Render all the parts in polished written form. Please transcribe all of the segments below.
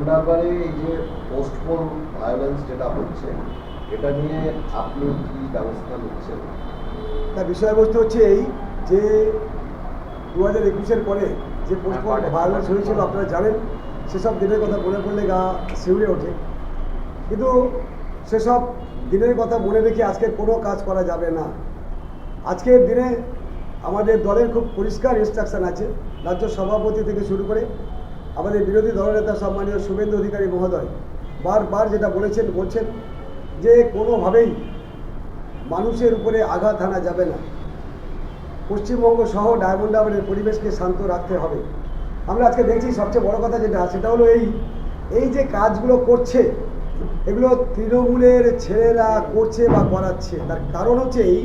Diamond হারবারে এই যে postpone violence যেটা হচ্ছে, এটা নিয়ে আপনি কি ব্যবস্থা নিচ্ছেন? তার বিষয়বস্তু হচ্ছে এই যে 2021-এর পরে যে পোস্টপোন ভায়োলেন্স হয়েছিল আপনারা জানেন, সেসব দিনের কথা মনে পড়লে গা শিউরে ওঠে। কিন্তু সেসব দিনের কথা মনে রেখে আজকের কোনো কাজ করা যাবে না। আজকের দিনে আমাদের দলের খুব পরিষ্কার ইনস্ট্রাকশন আছে, রাজ্য সভাপতি থেকে শুরু করে আমাদের বিরোধী দলনেতা সম্মানীয় শুভেন্দু অধিকারী মহোদয় বারবার যেটা বলছেন যে কোনোভাবেই মানুষের উপরে আঘাত আনা যাবে না। পশ্চিমবঙ্গ সহ ডায়মন্ড হারবারের পরিবেশকে শান্ত রাখতে হবে। আমরা আজকে দেখছি সবচেয়ে বড় কথা যেটা, সেটা হলো এই যে কাজগুলো করছে, এগুলো তৃণমূলের ছেলেরা করছে বা করাচ্ছে। তার কারণ হচ্ছে এই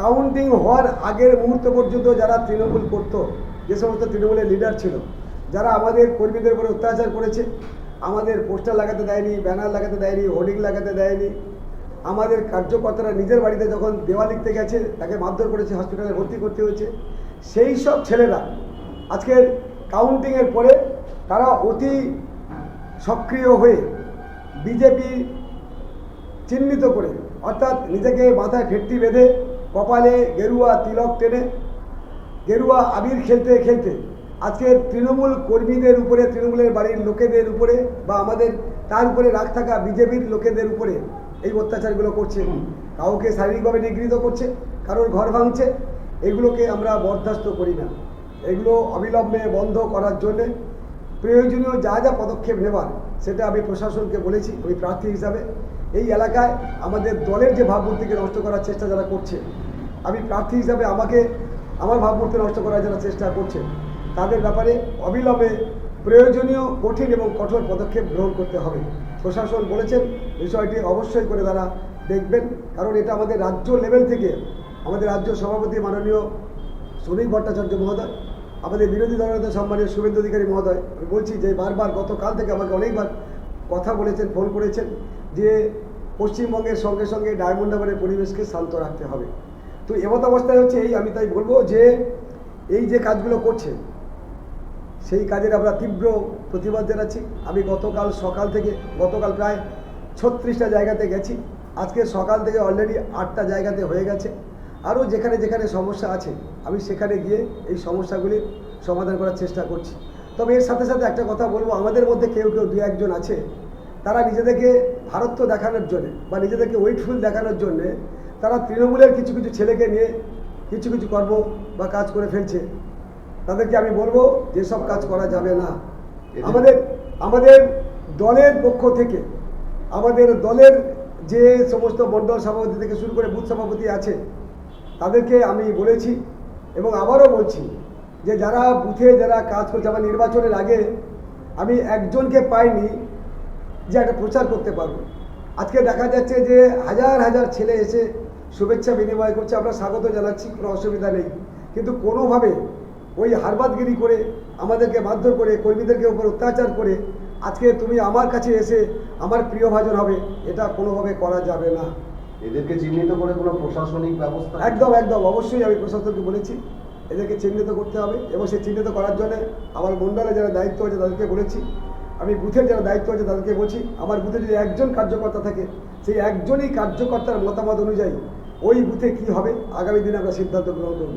কাউন্টিং হওয়ার আগের মুহূর্ত পর্যন্ত যারা তৃণমূল করত, যে সমস্ত তৃণমূলের লিডার ছিল, যারা আমাদের কর্মীদের উপরে অত্যাচার করেছে, আমাদের পোস্টার লাগাতে দেয়নি, ব্যানার লাগাতে দেয়নি, হোর্ডিং লাগাতে দেয়নি, আমাদের কার্যকর্তারা নিজের বাড়িতে যখন দেওয়া লিখতে গেছে তাকে মারধর করেছে, হসপিটালে ভর্তি করতে হয়েছে, সেই সব ছেলেরা আজকের কাউন্টিংয়ের পরে তারা অতি সক্রিয় হয়ে বিজেপি চিহ্নিত করে, অর্থাৎ নিজেকে মাথায় ফেটটি বেঁধে কপালে গেরুয়া তিলক টেনে গেরুয়া আবির খেলতে খেলতে আজকের তৃণমূল কর্মীদের উপরে, তৃণমূলের বাড়ির লোকেদের উপরে বা আমাদের তার উপরে রাগ থাকা বিজেপির লোকেদের উপরে এই অত্যাচারগুলো করছে। কাউকে শারীরিকভাবে নিগৃহীত করছে, কারোর ঘর ভাঙছে। এগুলোকে আমরা বরদাস্ত করি না। এগুলো অবিলম্বে বন্ধ করার জন্যে প্রয়োজনীয় যা যা পদক্ষেপ নেওয়ার সেটা আমি প্রশাসনকে বলেছি। আমি প্রার্থী হিসাবে এই এলাকায় আমাদের দলের যে ভাবমূর্তিকে নষ্ট করার চেষ্টা যারা করছে, আমি প্রার্থী হিসাবে আমার ভাবমূর্তি নষ্ট করার যারা চেষ্টা করছে, তাদের ব্যাপারে অবিলম্বে প্রয়োজনীয় কঠিন এবং কঠোর পদক্ষেপ গ্রহণ করতে হবে। প্রশাসন বলেছেন বিষয়টি অবশ্যই করে তারা দেখবেন, কারণ এটা আমাদের রাজ্য লেভেল থেকে আমাদের রাজ্য সভাপতি মাননীয় শ্রমিক ভট্টাচার্য মহোদয়, আমাদের বিরোধী দলনেতা সম্মানীয় শুভেন্দু অধিকারী মহোদয়, আমি বলছি যে বারবার গতকাল থেকে আমাকে অনেকবার কথা বলেছেন, ফোন করেছেন যে পশ্চিমবঙ্গের সঙ্গে সঙ্গে ডায়মন্ড হারবারের পরিবেশকে শান্ত রাখতে হবে। তো এমত অবস্থায় হচ্ছে আমি তাই বলবো যে এই যে কাজগুলো করছে সেই কাজের আমরা তীব্র প্রতিবাদ জানাচ্ছি। আমি গতকাল প্রায় 36টা জায়গাতে গেছি। আজকে সকাল থেকে অলরেডি 8টা জায়গাতে হয়ে গেছে। আরও যেখানে যেখানে সমস্যা আছে আমি সেখানে গিয়ে এই সমস্যাগুলির সমাধান করার চেষ্টা করছি। তবে এর সাথে সাথে একটা কথা বলবো, আমাদের মধ্যে কেউ দু একজন আছে তারা নিজেদেরকে ভারত্ব দেখানোর জন্যে বা নিজেদেরকে ওয়েটফুল দেখানোর জন্যে তারা তৃণমূলের কিছু কিছু ছেলেকে নিয়ে কিছু কিছু কর্ম বা কাজ করে ফেলছে। তাদেরকে আমি বলবো যেসব কাজ করা যাবে না। আমাদের দলের পক্ষ থেকে, আমাদের দলের যে সমস্ত মণ্ডল সভাপতি থেকে শুরু করে বুথ সভাপতি আছে তাদেরকে আমি বলেছি এবং আবারও বলছি যে যারা বুথে যারা কাজ করছে, আমার নির্বাচনের আগে আমি একজনকে পাইনি যে একটা প্রচার করতে পারবো। আজকে দেখা যাচ্ছে যে হাজার হাজার ছেলে এসে শুভেচ্ছা বিনিময় করছে, আমরা স্বাগত জানাচ্ছি, কোনো অসুবিধা নেই। কিন্তু কোনোভাবে ওই হারবাদগিরি করে আমাদেরকে মারধর করে কর্মীদেরকে উপর অত্যাচার করে আজকে তুমি আমার কাছে এসে আমার প্রিয়ভাজন হবে, এটা কোনোভাবে করা যাবে না। এদেরকে চিহ্নিত করে কোনো প্রশাসনিক ব্যবস্থা? একদম অবশ্যই আমি প্রশাসনকে বলেছি এদেরকে চিহ্নিত করতে হবে এবং সেই চিহ্নিত করার জন্য আমার মণ্ডলে যারা দায়িত্ব আছে তাদেরকে বলেছি, আমি বুথের যারা দায়িত্ব আছে তাদেরকে বলছি, আমার বুথে যদি একজন কার্যকর্তা থাকে সেই একজনই কার্যকর্তার মতামত অনুযায়ী ওই বুথে কি হবে আগামী দিনে আমরা সিদ্ধান্ত গ্রহণ করব।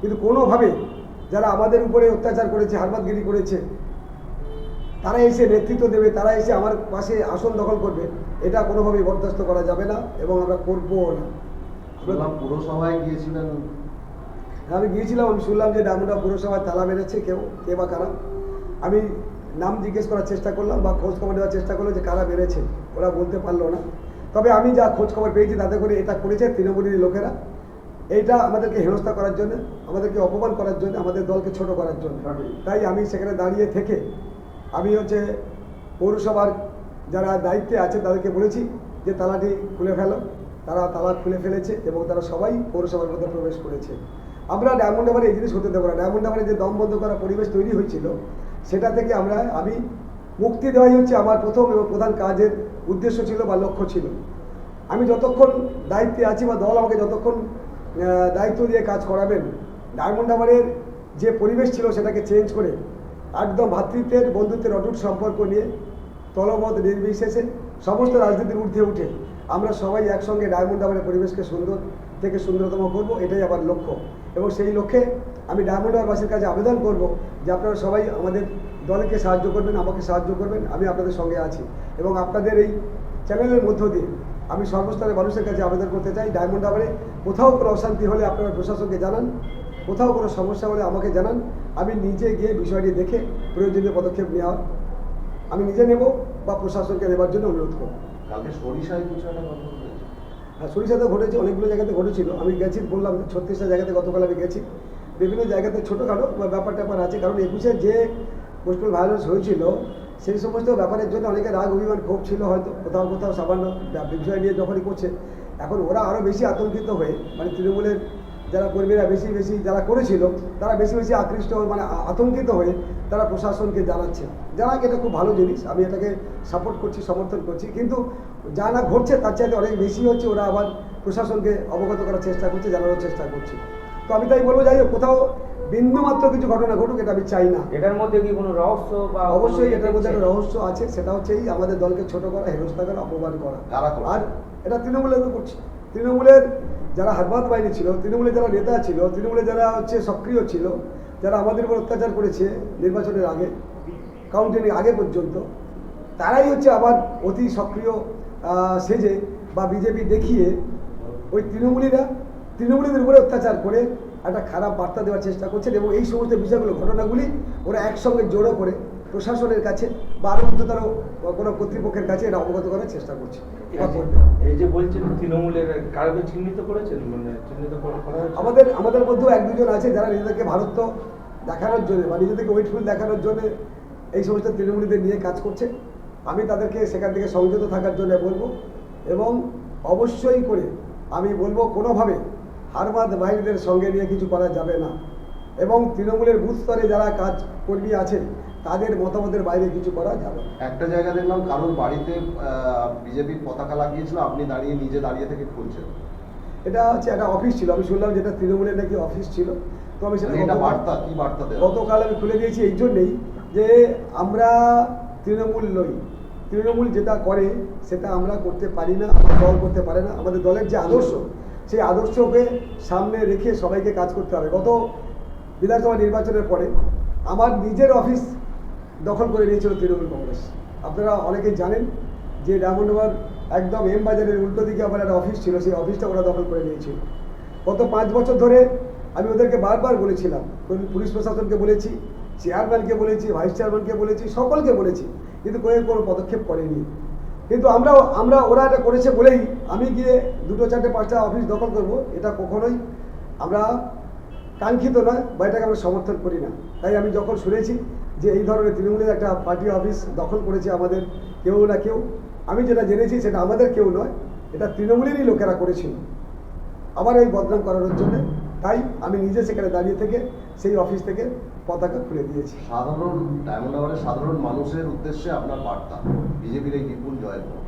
কিন্তু কোনোভাবে যারা আমাদের উপরে অত্যাচার করেছে, হারবাদগিরি করেছে, তারা এসে নেতৃত্ব দেবে, তারা এসে আমার পাশে আসন দখল করবে, এটা কোনোভাবেই বরদাস্ত করা যাবে না এবং আমরা করবো না। পুরসভায় গিয়েছিলেন? আমি গিয়েছিলাম, আমি শুনলাম যে ডায়মন্ড পুরসভায় তালা মেরেছে কে বা কারা। আমি নাম জিজ্ঞেস করার চেষ্টা করলাম বা খোঁজ খবর দেওয়ার চেষ্টা করলাম যে কারা মেরেছে, ওরা বলতে পারলো না। তবে আমি যা খোঁজ খবর পেয়েছি তাতে করে এটা করেছে তৃণমূলের লোকেরা। এইটা আমাদেরকে হেনস্থা করার জন্য, আমাদেরকে অপমান করার জন্য, আমাদের দলকে ছোট করার জন্য। তাই আমি সেখানে দাঁড়িয়ে থেকে আমি পৌরসভার যারা দায়িত্বে আছে তাদেরকে বলেছি যে তালাটি খুলে ফেলো। তারা তালা খুলে ফেলেছে এবং তারা সবাই পৌরসভার মধ্যে প্রবেশ করেছে। আমরা ডায়মন্ড হারবারে এই জিনিস হতে দেবো না। ডায়মন্ড হারবারে যে দম বন্ধ করা পরিবেশ তৈরি হয়েছিল সেটা থেকে আমি মুক্তি দেওয়াই হচ্ছে আমার প্রথম এবং প্রধান কাজের উদ্দেশ্য ছিল বা লক্ষ্য ছিল। আমি যতক্ষণ দায়িত্বে আছি বা দল আমাকে যতক্ষণ দায়িত্ব দিয়ে কাজ করাবেন, ডায়মন্ড হারবারের যে পরিবেশ ছিল সেটাকে চেঞ্জ করে একদম ভ্রাতৃত্বের বন্ধুত্বের অটুট সম্পর্ক নিয়ে দলমত নির্বিশেষে সমস্ত রাজনীতির ঊর্ধ্বে উঠে আমরা সবাই একসঙ্গে ডায়মন্ড হারবারের পরিবেশকে সুন্দর থেকে সুন্দরতম করব, এটাই আমার লক্ষ্য। এবং সেই লক্ষ্যে আমি ডায়মন্ড হারবারবাসীর কাছে আবেদন করব যে আপনারা সবাই আমাদের দলকে সাহায্য করবেন, আমাকে সাহায্য করবেন, আমি আপনাদের সঙ্গে আছি। এবং আপনাদের এই চ্যানেলের মধ্য দিয়ে আমি সর্বস্তরের মানুষের কাছে আবেদন করতে চাই, ডায়মন্ড হারবারে কোথাও কোনো অশান্তি হলে আপনারা প্রশাসনকে জানান, কোথাও কোনো সমস্যা হলে আমাকে জানান, আমি নিজে গিয়ে বিষয়টি দেখে প্রয়োজনীয় পদক্ষেপ নেওয়া আমি নিজে নেব বা প্রশাসনকে নেবার জন্য অনুরোধ করব। কালকে সরিষায় কিছু একটা ঘটনা ঘটেছে। হ্যাঁ, সরিষাতে ঘটেছে, অনেকগুলো জায়গাতে ঘটেছিল। আমি গেছি, বললাম 36টা জায়গাতে গতকাল আমি গেছি। বিভিন্ন জায়গাতে ছোটোখাটো ব্যাপার ট্যাপার আছে, কারণ 21-এ যে পোস্টাল ভায়োলেন্স হয়েছিল সেই সমস্ত ব্যাপারের জন্য অনেকে রাগ অভিমান ক্ষোভ ছিল, হয়তো কোথাও কোথাও সামান্য বিষয় নিয়ে যখনই করছে। এখন ওরা আরও বেশি আতঙ্কিত হয়ে, মানে তৃণমূলের যারা কর্মীরা বেশি যারা করেছিল তারা বেশি আকৃষ্ট হয়ে, মানে আতঙ্কিত হয়ে তারা প্রশাসনকে জানাচ্ছে। জানাক, এটা খুব ভালো জিনিস, আমি এটাকে সাপোর্ট করছি, সমর্থন করছি। কিন্তু যা না ঘটছে তার চাইতে অনেক বেশি হচ্ছে, ওরা আবার প্রশাসনকে অবগত করার চেষ্টা করছে, জানানোর চেষ্টা করছে। তো আমি তাই বলবো, যাই হোক, কোথাও বিন্দুমাত্র কিছু ঘটনা ঘটুক, এটা আমি চাই না। এটার মধ্যে কি কোনো রহস্য বা অবশ্যই এটার মধ্যে একটা রহস্য আছে, সেটা হচ্ছে এই আমাদের দলকে ছোট করা, হেনস্থা করা, অপমান করা। আর এটা তৃণমূলের করছে। তৃণমূলের যারা হারবাদ বাহিনী ছিল, তৃণমূলের যারা নেতা ছিল, তৃণমূলের যারা সক্রিয় ছিল, যারা আমাদের উপর অত্যাচার করেছে নির্বাচনের আগে, কাউন্টিংয়ের আগে পর্যন্ত, তারাই হচ্ছে আবার অতি সক্রিয় সেজে বা বিজেপি দেখিয়ে ওই তৃণমূলীদের উপরে অত্যাচার করে একটা খারাপ বার্তা দেওয়ার চেষ্টা করছেন। এবং এই সমস্ত বিষয়গুলো, ঘটনাগুলি ওরা একসঙ্গে জড়ো করে প্রশাসনের কাছে বা আরও উচ্চতর কোনো কর্তৃপক্ষের কাছে এটা অবগত করার চেষ্টা করছে। এই যে বলছেন তৃণমূলের কারকে চিহ্নিত করেছেন, মানে চিহ্নিত করা হয়েছে? আমাদের মধ্যেও 1-2 জন আছে যারা নিজেদেরকে ভারত দেখানোর জন্য বা নিজেদেরকে ওয়েটফুল দেখানোর জন্য এই সমস্ত তৃণমূলীদের নিয়ে কাজ করছে। আমি তাদেরকে সেখান থেকে সংযত থাকার জন্য বলবো, এবং অবশ্যই করে আমি বলবো কোনোভাবে হারবাদ বাহিনীদের সঙ্গে নিয়ে কিছু করা যাবে না। এবং তৃণমূলের বুথ স্তরে যারা কর্মী আছেন তাদের মতামতের বাইরে কিছু করা যাবে না। একটা জায়গা দেখলাম কারোর বাড়িতে বিজেপির পতাকা লাগিয়েছিল, আপনি নিজে দাঁড়িয়ে থেকে খুলছেন। এটা হচ্ছে একটা অফিস ছিল, আমি শুনলাম যেটা তৃণমূলের নাকি অফিস ছিল। তো আমি সেটা গতকাল আমি খুলে দিয়েছি এই জন্যেই যে আমরা তৃণমূল নই। তৃণমূল যেটা করে সেটা আমরা করতে পারি না, আমাদের দল করতে পারে না। আমাদের দলের যে আদর্শ, সেই আদর্শকে সামনে রেখে সবাইকে কাজ করতে হবে। গত বিধানসভা নির্বাচনের পরে আমার নিজের অফিস দখল করে নিয়েছিল তৃণমূল কংগ্রেস। আপনারা অনেকেই জানেন যে ডায়মন্ড হারবার একদম এম বাজারের উল্টো দিকে আমার একটা অফিস ছিল, সেই অফিসটা ওরা দখল করে নিয়েছিল। গত 5 বছর ধরে আমি ওদেরকে বারবার বলেছিলাম, পুলিশ প্রশাসনকে বলেছি, চেয়ারম্যানকে বলেছি, ভাইস চেয়ারম্যানকে বলেছি, সকলকে বলেছি, কিন্তু কোনো পদক্ষেপ করেনি। কিন্তু ওরা এটা করেছে বলেই আমি গিয়ে 2, 4, 5টা অফিস দখল করব, এটা কখনোই আমরা কাঙ্ক্ষিত নয় বা এটাকে আমরা সমর্থন করি না। তাই আমি যখন শুনেছি যে এই ধরনের তৃণমূলের একটা পার্টি অফিস দখল করেছে আমাদের কেউ না কেউ, আমি যেটা জেনেছি সেটা আমাদের কেউ নয়, এটা তৃণমূলেরই লোকেরা করেছিল আবার এই বদনাম করানোর জন্য। তাই আমি নিজে সেখানে দাঁড়িয়ে থেকে সেই অফিস থেকে পতাকা খুলে দিয়েছি। ডায়মন্ড হারবারের সাধারণ মানুষের উদ্দেশ্যে আপনার বার্তা, বিজেপির এই বিপুল জয়ের পর?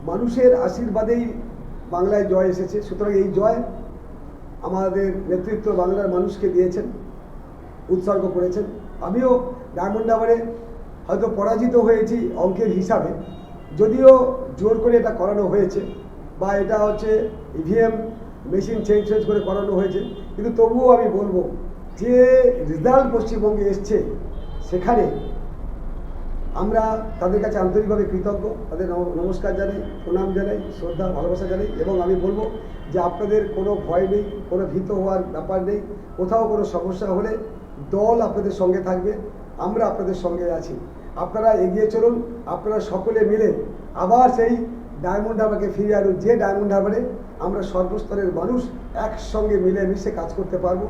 মানুষের আশীর্বাদেই বাংলায় জয় এসেছে, সুতরাং এই জয় আমাদের নেতৃত্ব বাংলার মানুষকে দিয়েছেন, উৎসর্গ করেছেন। আমিও ডায়মন্ড হারবারে হয়তো পরাজিত হয়েছি অঙ্কের হিসাবে, যদিও জোর করে এটা করানো হয়েছে বা এটা হচ্ছে ইভিএম মেশিন চেঞ্জ করে করানো হয়েছে, কিন্তু তবুও আমি বলবো যে রেজাল্ট পশ্চিমবঙ্গে এসছে সেখানে আমরা তাদের কাছে আন্তরিকভাবে কৃতজ্ঞ, তাদের নমস্কার জানাই, প্রণাম জানাই, শ্রদ্ধা ভালোবাসা জানাই। এবং আমি বলবো যে আপনাদের কোনো ভয় নেই, কোনো ভীত হওয়ার ব্যাপার নেই। কোথাও কোনো সমস্যা হলে দল আপনাদের সঙ্গে থাকবে, আমরা আপনাদের সঙ্গে আছি। আপনারা এগিয়ে চলুন, আপনারা সকলে মিলে আবার সেই ডায়মন্ড হারবারকে ফিরিয়ে আনুন, যে ডায়মন্ড হারবারে আমরা সর্বস্তরের মানুষ একসঙ্গে মিলেমিশে কাজ করতে পারবো,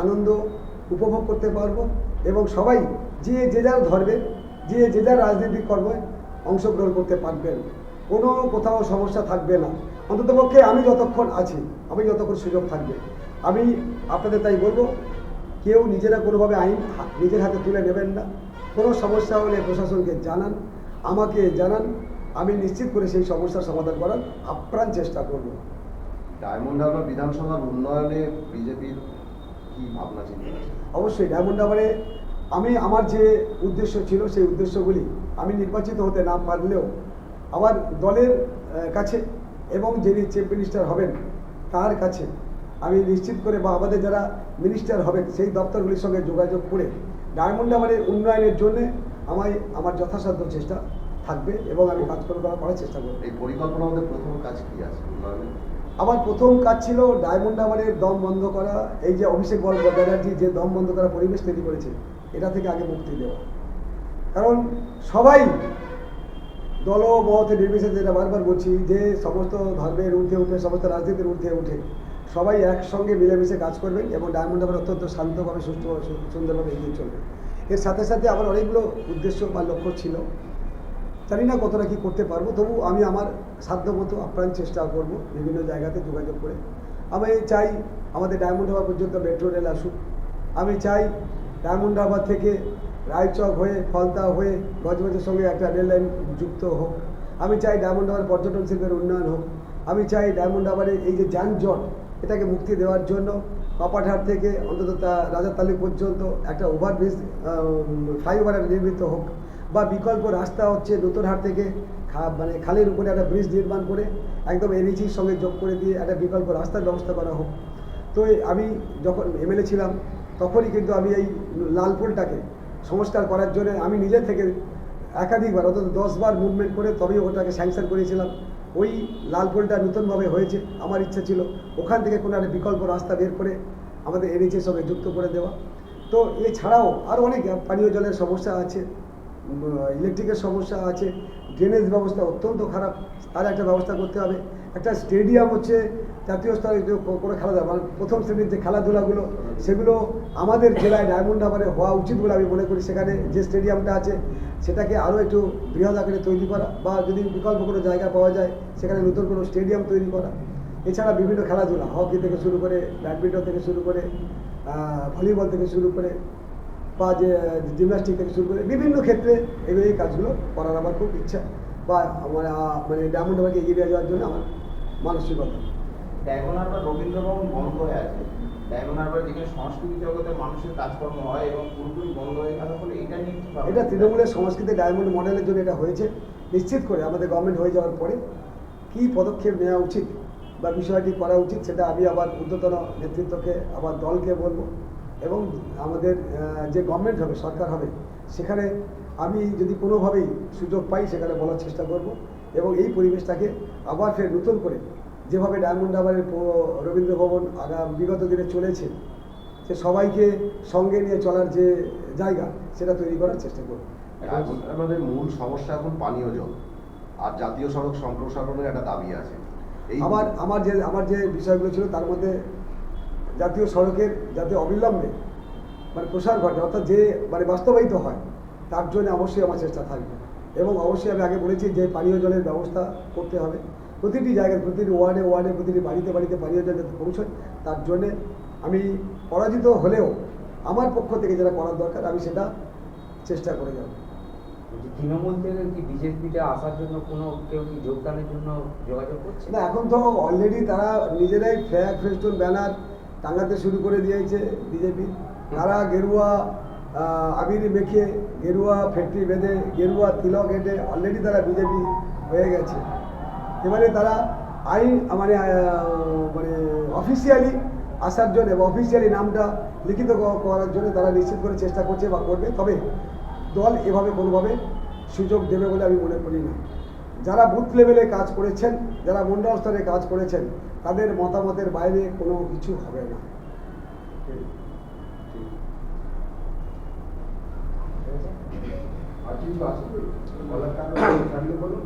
আনন্দ উপভোগ করতে পারবো, এবং সবাই যে যার ধর্মে, যে যার রাজনৈতিক কর্মে অংশগ্রহণ করতে পারবেন। কোনো কোথাও সমস্যা থাকবে না। অন্ততপক্ষে আমি যতক্ষণ আছি, আমি যতক্ষণ সুযোগ থাকবে, আমি আপনাদের তাই বলবো, কেউ নিজেরা কোনোভাবে আইন নিজের হাতে তুলে নেবেন না। কোনো সমস্যা হলে প্রশাসনকে জানান, আমাকে জানান, আমি নিশ্চিত করে সেই সমস্যার সমাধান করার আপ্রাণ চেষ্টা করব। ডায়মন্ড হারবার বিধানসভার উন্নয়নে বিজেপির কি ভাবনা চিন্তা? অবশ্যই ডায়মন্ড হারবারে আমার যে উদ্দেশ্য ছিল সেই উদ্দেশ্যগুলি আমি নির্বাচিত হতে না পারলেও আমার দলের কাছে এবং যিনি চিফ মিনিস্টার হবেন তার কাছে আমি নিশ্চিত করে বা আমাদের যারা মিনিস্টার হবেন সেই দপ্তরগুলির সঙ্গে যোগাযোগ করে ডায়মন্ড হারবারের উন্নয়নের জন্য আমার যথাসাধ্য চেষ্টা থাকবে এবং আমি কাজকর্ম করার চেষ্টা করব। এই পরিকল্পনার মধ্যে প্রথম কাজ কি আছে উন্নয়নের? আমার প্রথম কাজ ছিল ডায়মন্ড হারবারের দম বন্ধ করা। এই যে অভিষেক ব্যানার্জি যে দম বন্ধ করা পরিবেশ তৈরি করেছে, এটা থেকে আগে মুক্তি দেওয়া। কারণ সবাই দল মতে নির্বিশেষে, যেটা বারবার বলছি, যে সমস্ত ধর্মের ঊর্ধ্বে উঠে, সমস্ত রাজনীতির ঊর্ধ্বে উঠে সবাই একসঙ্গে মিলেমিশে কাজ করবেন এবং ডায়মন্ড হারবার অত্যন্ত শান্তভাবে সুন্দরভাবে এগিয়ে চলবে। এর সাথে সাথে আমার অনেকগুলো উদ্দেশ্য বা লক্ষ্য ছিল, জানি না কতটা কী করতে পারবো, তবু আমি আমার সাধ্যমতো আপ্রাণ চেষ্টা করব বিভিন্ন জায়গাতে যোগাযোগ করে। আমি চাই আমাদের ডায়মন্ড হারবার পর্যন্ত মেট্রো রেল আসুক। আমি চাই ডায়মন্ড হারবার থেকে রায়চক হয়ে, ফলতা হয়ে গজগজের সঙ্গে একটা রেল লাইন যুক্ত হোক। আমি চাই ডায়মন্ড হারবার পর্যটন শিল্পের উন্নয়ন হোক। আমি চাই ডায়মন্ড হারবারের এই যে যানজট, এটাকে মুক্তি দেওয়ার জন্য কপাটহাট থেকে অন্তত রাজারতালি পর্যন্ত একটা ওভারব্রিজ, ফ্লাইওভার নির্মিত হোক, বা বিকল্প রাস্তা হচ্ছে নতুনহাট থেকে মানে খালের উপরে একটা ব্রিজ নির্মাণ করে একদম এনএইচির সঙ্গে যোগ করে দিয়ে একটা বিকল্প রাস্তার ব্যবস্থা করা হোক। তো আমি যখন এমএলএ ছিলাম তখনই কিন্তু আমি এই লালপুলটাকে সংস্কার করার জন্য আমি নিজে থেকে একাধিকবার, অন্তত 10 বার মুভমেন্ট করে তবেই ওটাকে স্যাংশন করেছিলাম। ওই লালপুলটা নতুনভাবে হয়েছে, আমার ইচ্ছা ছিল ওখান থেকে কোনো একটা বিকল্প রাস্তা বের করে আমাদের এনএইচের সঙ্গে যুক্ত করে দেওয়া। তো এছাড়াও আরও অনেক পানীয় জলের সমস্যা আছে, ইলেকট্রিকের সমস্যা আছে, ড্রেনেজ ব্যবস্থা অত্যন্ত খারাপ, তার একটা ব্যবস্থা করতে হবে। একটা স্টেডিয়াম হচ্ছে জাতীয় স্তরে কোনো খেলাধুলা, মানে প্রথম শ্রেণীর যে খেলাধুলাগুলো, সেগুলো আমাদের জেলায় ডায়মন্ড হারবারে হওয়া উচিত বলে আমি মনে করি। সেখানে যে স্টেডিয়ামটা আছে সেটাকে আরও একটু বৃহৎ আকারে তৈরি করা, বা যদি বিকল্প কোনো জায়গা পাওয়া যায় সেখানে নতুন কোনো স্টেডিয়াম তৈরি করা। এছাড়া বিভিন্ন খেলাধুলা, হকি থেকে শুরু করে, ব্যাডমিন্টন থেকে শুরু করে, ভলিবল থেকে শুরু করে, বা যে জিমন্যাস্টিক থেকে শুরু করে বিভিন্ন ক্ষেত্রে এই কাজগুলো করার আমার খুব ইচ্ছা, বা মানে ডায়মন্ড হারবারকে এগিয়ে নিয়ে যাওয়ার জন্য আমার মানসিকতা। ডায়মন্ড হারবার রবীন্দ্রভবন বন্ধ হয়ে আছে। ডায়মন্ড হারবার যেখানে সংস্কৃতি জগতের মানুষের কাজকর্ম হয় এবং পুরোপুরি বন্ধ হয়ে গেল বলে এটা নিয়ে কি ভাবনা? এটা তৃণমূলের সংস্কৃতি ডায়মন্ড মডেলের জন্য এটা হয়েছে। নিশ্চিত করে আমাদের গভর্নমেন্ট হয়ে যাওয়ার পরে কী পদক্ষেপ নেওয়া উচিত বা বিষয়টি করা উচিত, সেটা আমি আবার ঊর্ধ্বতন নেতৃত্বকে, আবার দলকে বলবো, এবং আমাদের যে গভর্নমেন্ট হবে, সরকার হবে, সেখানে আমি যদি কোনোভাবেই সুযোগ পাই সেখানে বলার চেষ্টা করব, এবং এই পরিবেশটাকে আবার ফের নতুন করে যেভাবে ডায়মন্ড হারবারের রবীন্দ্র ভবন বিগত দিনে চলেছে, সে সবাইকে সঙ্গে নিয়ে চলার যে জায়গা, সেটা তৈরি করার চেষ্টা করব। আমাদের মূল সমস্যা এখন পানীয় জল আর জাতীয় সড়ক সম্প্রসারণের একটা দাবি আছে। আমার যে বিষয়গুলো ছিল তার মধ্যে জাতীয় সড়কের যাতে অবিলম্বে মানে প্রসার ঘটে, অর্থাৎ যে মানে বাস্তবায়িত হয়, তার জন্য অবশ্যই আমার চেষ্টা থাকবে। এবং অবশ্যই আমি আগে বলেছি যে পানীয় জলের ব্যবস্থা করতে হবে প্রতিটি জায়গায়, প্রতিটি ওয়ার্ডে, প্রতিটি বাড়িতে পানীয় জল যাতে পৌঁছয়, তার জন্যে আমি পরাজিত হলেও আমার পক্ষ থেকে যেটা করার দরকার আমি সেটা চেষ্টা করে যাব। তৃণমূল থেকে কি বিজেপিতে আসার জন্য কোনো কেউ কি যোগদানের জন্য যোগাযোগ করছে? না, এখন তো অলরেডি তারা নিজেরাই ফ্ল্যাগ, ফেস্টুন, ব্যানার টাঙাতে শুরু করে দিয়েছে বিজেপি। তারা গেরুয়া আবির মেখে, গেরুয়া ফ্যাক্টরি বেঁধে, গেরুয়া তিলক এঁটে অলরেডি তারা বিজেপি হয়ে গেছে। এবারে তারা আইন মানে অফিসিয়ালি আসার জন্য বা অফিসিয়ালি নামটা লিখিত করার জন্য তারা নিশ্চিত করে চেষ্টা করছে বা করবে। তবে দল এভাবে কোনোভাবে সুযোগ দেবে বলে আমি মনে করি না। যারা বুথ লেভেলে কাজ করেছেন, যারা মণ্ডল স্তরে কাজ করেছেন, তাদের মতামতের বাইরে কোনো কিছু হবে না। আর কিছু আছে বলার কারণে বলুন।